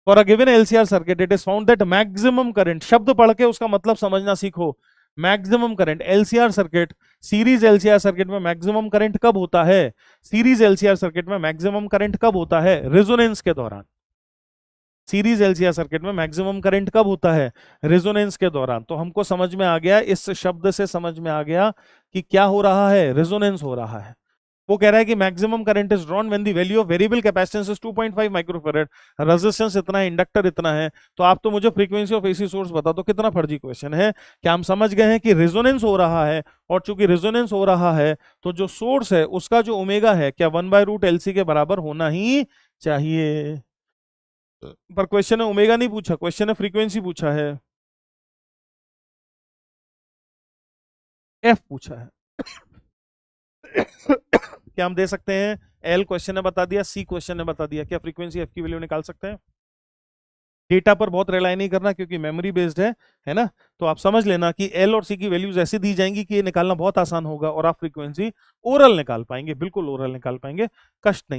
For a given LCR circuit it is found that maximum current, शब्द पढ़ के उसका मतलब समझना सीखो। Maximum current, LCR circuit, series LCR circuit में मैक्सिमम करंट कब होता है? सीरीज एलसीआर सर्किट में मैक्सिमम करंट कब होता है? रेजोनेंस के दौरान। सीरीज एलसीआर सर्किट में मैक्सिमम करंट कब होता है? रेजोनेंस के दौरान। तो हमको समझ में आ गया, इस शब्द से समझ में आ गया कि क्या हो रहा है, रेजोनेंस हो रहा है। वो कह रहा है कि maximum current is drawn when the value of variable capacitance is 2.5 microfarad, resistance इतना है, इंडक्टर इतना है। तो आप तो मुझे फ्रीक्वेंसी ऑफ एसी सोर्स बता दो। कितना फर्जी क्वेश्चन है। क्या हम समझ गए हैं कि रेजोनेंस हो रहा है, और चूंकि रेजोनेंस हो रहा है तो जो सोर्स है उसका जो ओमेगा है क्या 1/√LC के बराबर होना ही चाहिए। पर क्वेश्चन है ओमेगा नहीं पूछा, क्वेश्चन है फ्रीक्वेंसी पूछा है, एफ पूछा है। क्या हम दे सकते हैं? एल क्वेश्चन ने बता दिया, सी क्वेश्चन ने बता दिया, क्या फ्रीक्वेंसी एफ की वैल्यू निकाल सकते हैं? डेटा पर बहुत रिलाई नहीं करना क्योंकि मेमोरी बेस्ड है ना। तो आप समझ लेना कि एल और सी की वैल्यूज ऐसी दी जाएंगी कि ये निकालना बहुत आसान होगा और आप फ्रीक्वेंसी ओरल निकाल पाएंगे, बिल्कुल ओरल निकाल पाएंगे, कष्ट नहीं